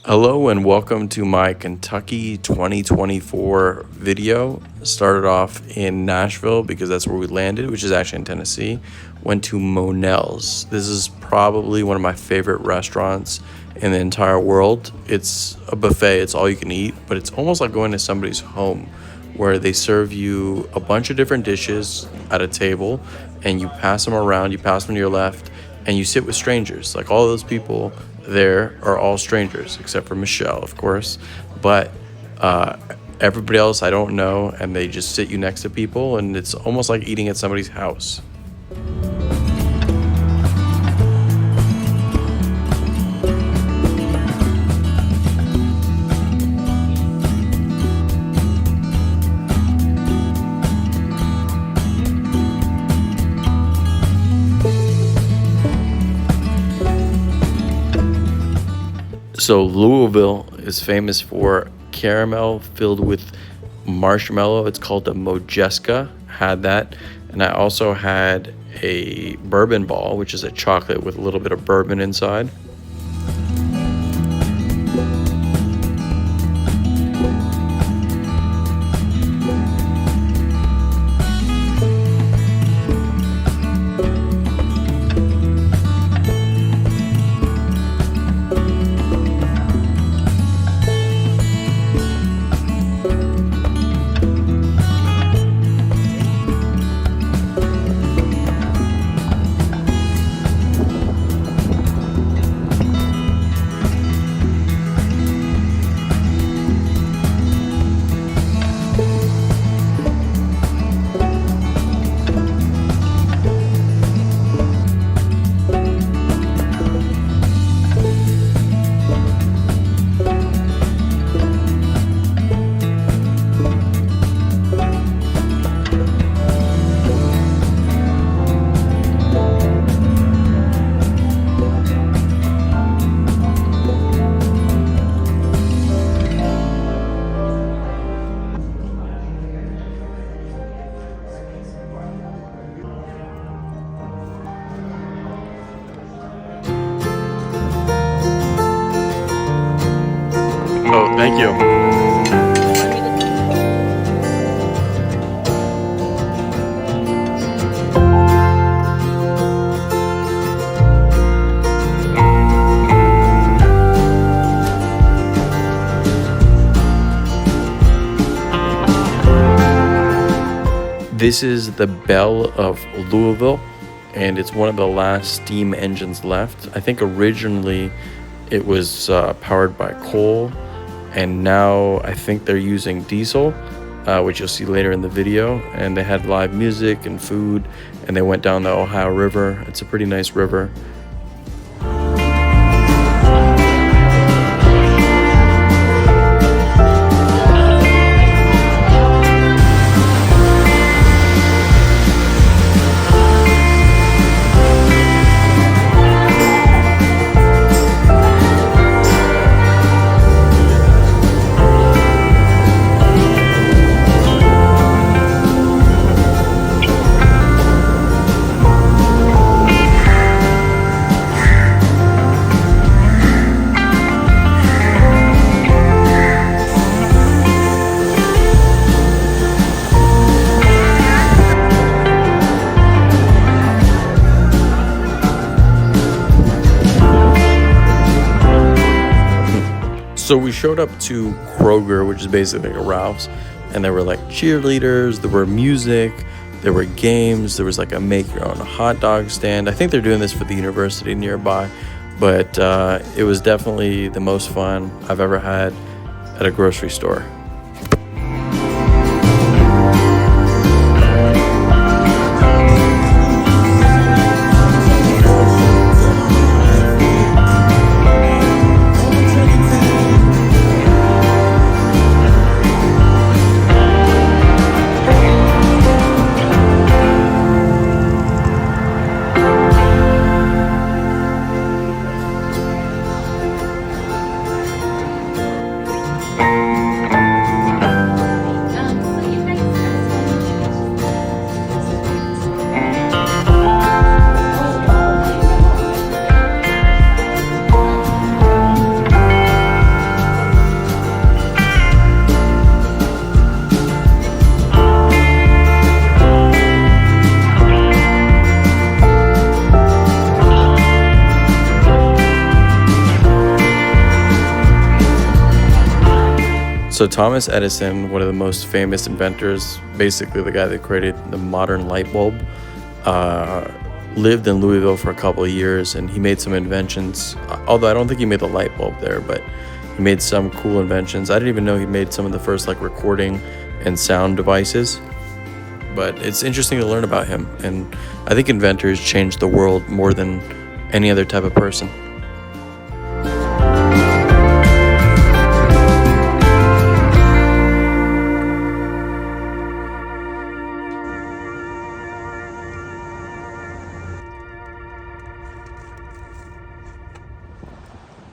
Hello and welcome to my Kentucky 2024 video. Started off in Nashville because that's where we landed, which is actually in Tennessee. Went to Monell's. This is probably one of my favorite restaurants in the entire world. It's a buffet, it's all you can eat, but it's almost like going to somebody's home where they serve you a bunch of different dishes at a table and you pass them around, you pass them to your left, and you sit with strangers. Like all those people there are all strangers except for Michelle, of course, but everybody else I don't know, and they just sit you next to people, and it's almost like eating at somebody's house. So Louisville is famous for caramel filled with marshmallow. It's called the Modjeska. Had that. And I also had a bourbon ball, which is a chocolate with a little bit of bourbon inside. Oh, thank you. This is the Belle of Louisville, and it's one of the last steam engines left. I think originally it was powered by coal, and now I think they're using diesel, which you'll see later in the video. And they had live music and food, and they went down the Ohio River. It's a pretty nice river. So we showed up to Kroger, which is basically like a Ralph's, and there were like cheerleaders, there were music, there were games, there was like a make your own hot dog stand. I think they're doing this for the university nearby, but it was definitely the most fun I've ever had at a grocery store. So Thomas Edison, one of the most famous inventors, basically the guy that created the modern light bulb, lived in Louisville for a couple of years, and he made some inventions. Although I don't think he made the light bulb there, but he made some cool inventions. I didn't even know he made some of the first like recording and sound devices. But it's interesting to learn about him, and I think inventors change the world more than any other type of person.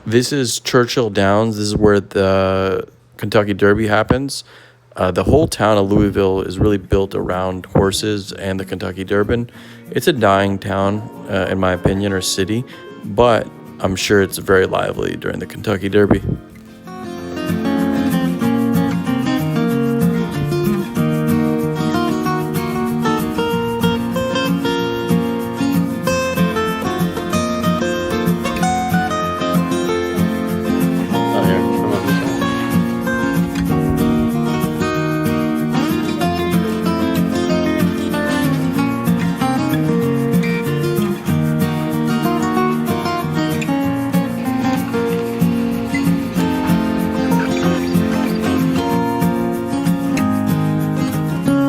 This is Churchill Downs. This is where the Kentucky Derby happens. The whole town of Louisville is really built around horses and the Kentucky Derby. It's a dying town, in my opinion, or city, but I'm sure it's very lively during the Kentucky Derby.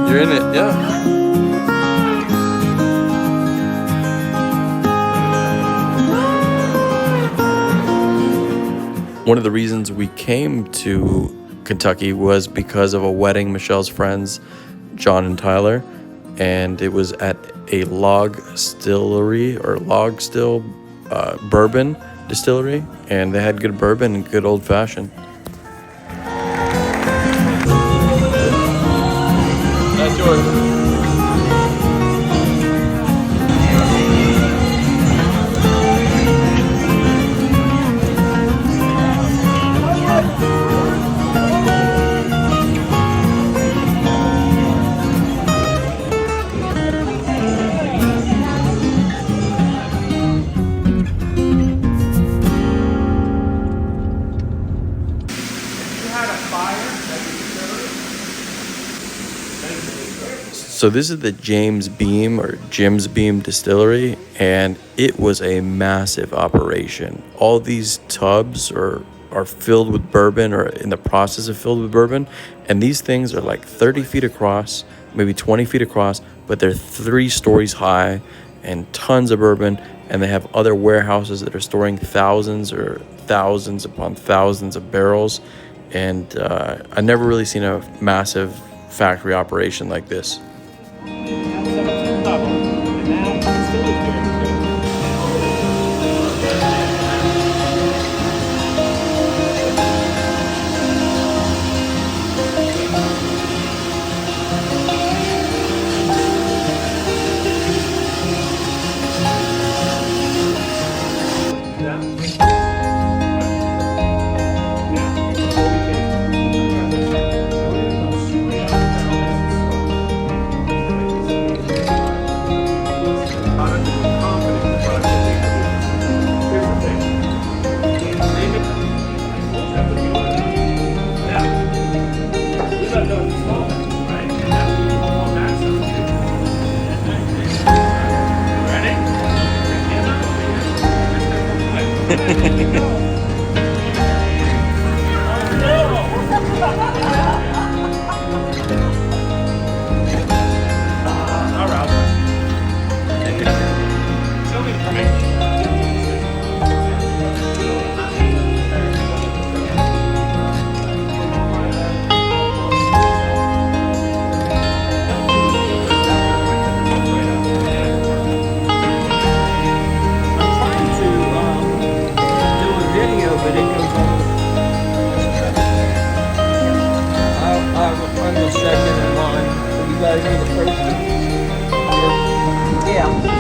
You're in it, yeah. One of the reasons we came to Kentucky was because of a wedding, Michelle's friends, John and Tyler, and it was at a log still bourbon distillery, and they had good bourbon and good old fashioned. That's yours. So this is the James Beam or Jim's Beam Distillery, and it was a massive operation. All these tubs are filled with bourbon or in the process of filled with bourbon, and these things are like 30 feet across, maybe 20 feet across, but they're 3 stories high and tons of bourbon, and they have other warehouses that are storing thousands upon thousands of barrels, and I've never really seen a massive factory operation like this.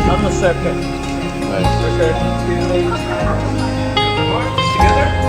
I'm the second. Nice. Okay. Together?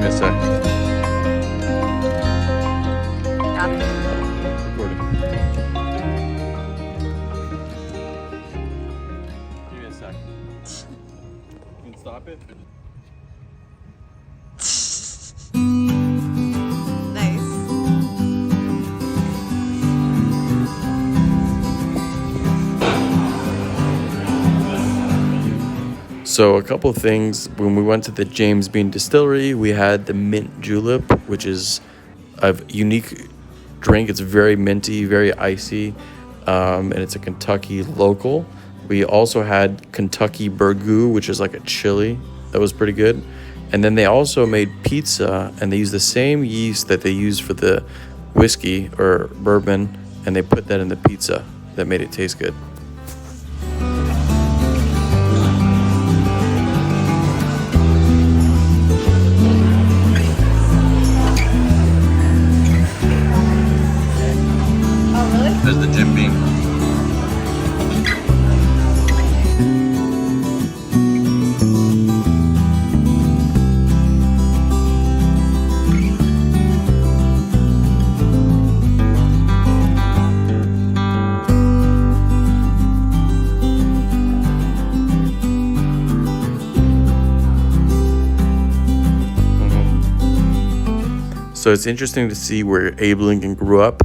me a sec. Got it. Recording. Give me a sec. You can stop it? Nice. So a couple of things. When we went to the James Bean Distillery, we had the mint julep, which is a unique drink. It's very minty, very icy, and it's a Kentucky local. We also had Kentucky Burgoo, which is like a chili that was pretty good. And then they also made pizza, and they used the same yeast that they use for the whiskey or bourbon, and they put that in the pizza that made it taste good. Oh, really? There's the Jim Beam. So it's interesting to see where Abe Lincoln grew up.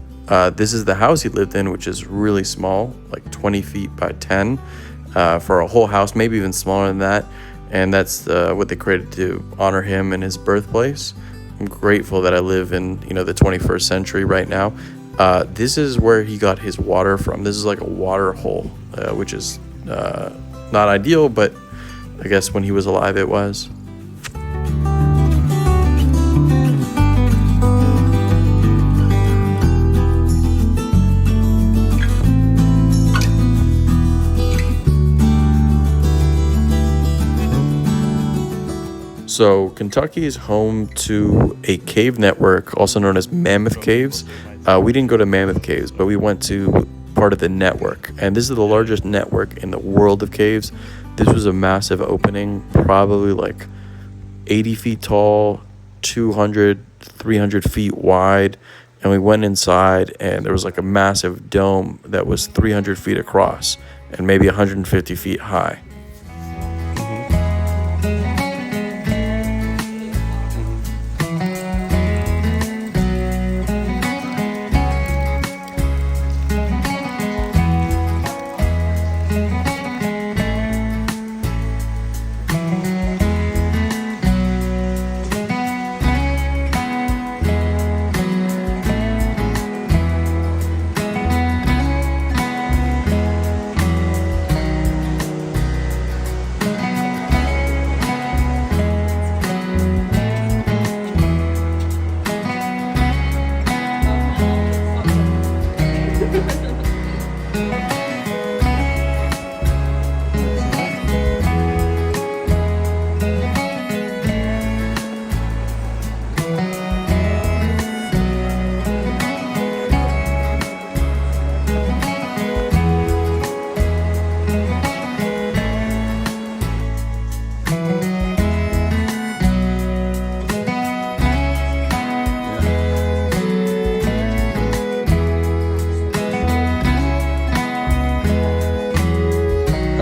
This is the house he lived in, which is really small, like 20 feet by 10 for a whole house, maybe even smaller than that. And that's what they created to honor him and his birthplace. I'm grateful that I live in, the 21st century right now. This is where he got his water from. This is like a water hole, which is not ideal, but I guess when he was alive, it was. So Kentucky is home to a cave network, also known as Mammoth Caves. We didn't go to Mammoth Caves, but we went to part of the network. And this is the largest network in the world of caves. This was a massive opening, probably like 80 feet tall, 200, 300 feet wide. And we went inside, and there was like a massive dome that was 300 feet across and maybe 150 feet high.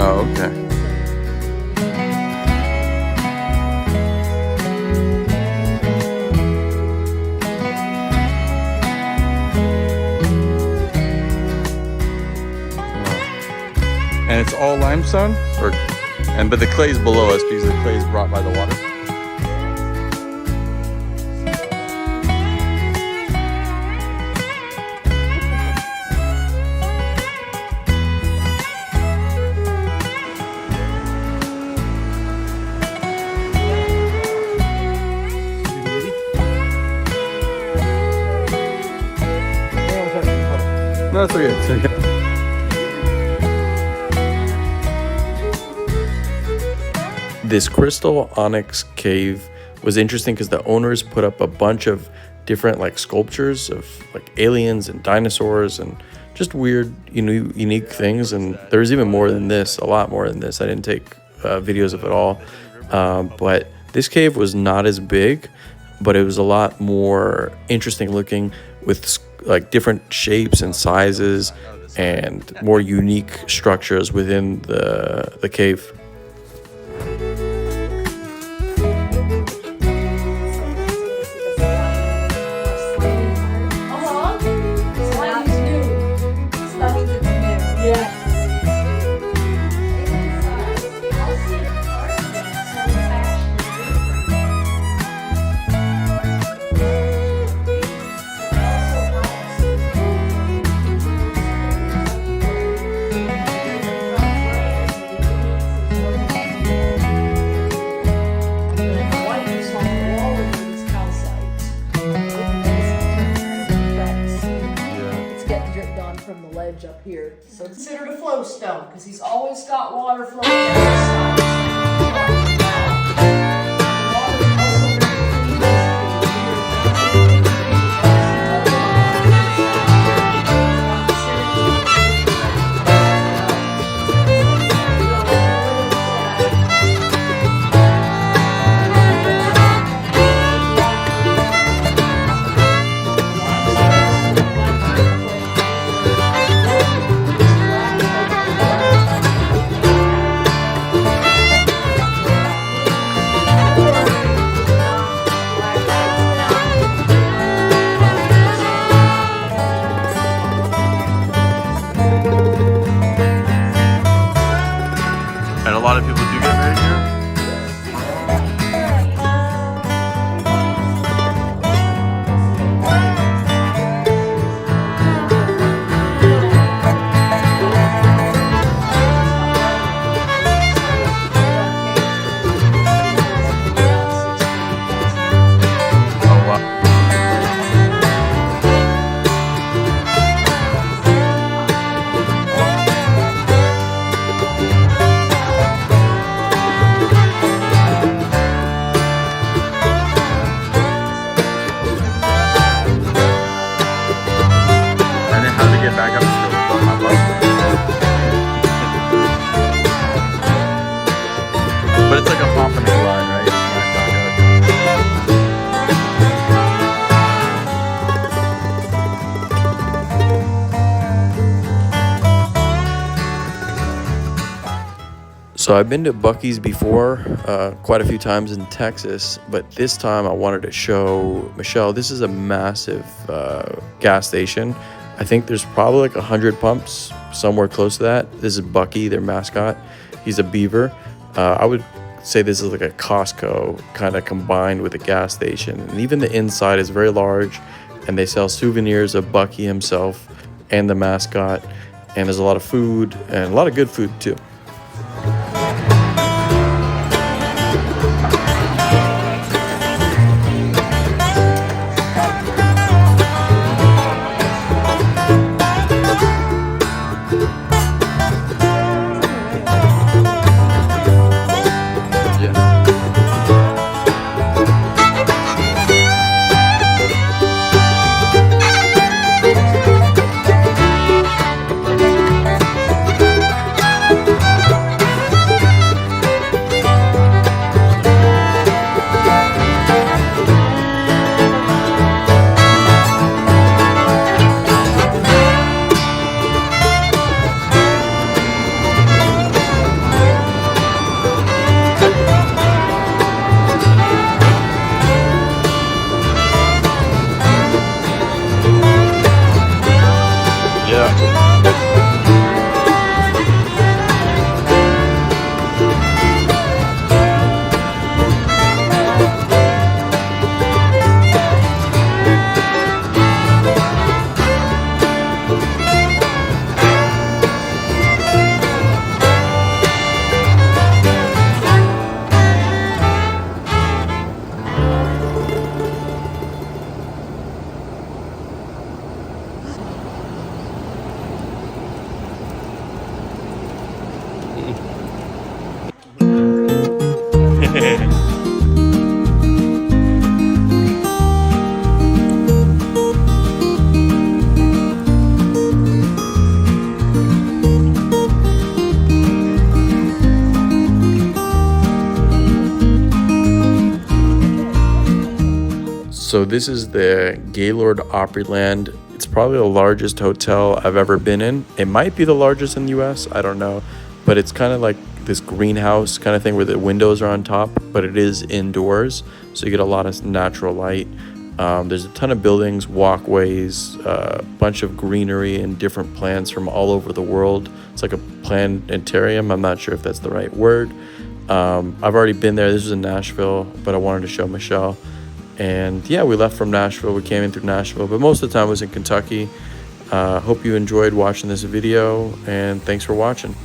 Oh, okay. And it's all limestone, but the clay's below us because the clay is brought by the water. No, it's okay. It's okay. This crystal onyx cave was interesting because the owners put up a bunch of different like sculptures of like aliens and dinosaurs and just weird, unique things. And there's even more than this, a lot more than this. I didn't take videos of it all, but this cave was not as big, but it was a lot more interesting looking with like different shapes and sizes and more unique structures within the cave. From the ledge up here. So considered a flow stone because he's always got water flowing down the sides. And a lot of people do get married here. Oh, wow. And then how to get back up to the hot bus. But it's like a hop and a glide, right? It's not that good. So I've been to Buc-ee's before, quite a few times in Texas, but this time I wanted to show Michelle. This is a massive gas station. I think there's probably like 100 pumps, somewhere close to that. This is Buc-ee, their mascot. He's a beaver. I would say this is like a Costco kind of combined with a gas station. And even the inside is very large, and they sell souvenirs of Buc-ee himself and the mascot. And there's a lot of food and a lot of good food too. So this is the Gaylord Opryland. It's probably the largest hotel I've ever been in. It might be the largest in the US, I don't know. But it's kind of like this greenhouse kind of thing where the windows are on top, but it is indoors. So you get a lot of natural light. There's a ton of buildings, walkways, a bunch of greenery and different plants from all over the world. It's like a planetarium. I'm not sure if that's the right word. I've already been there. This was in Nashville, but I wanted to show Michelle. And yeah, we left from Nashville. We came in through Nashville, but most of the time was in Kentucky. Hope you enjoyed watching this video, and thanks for watching.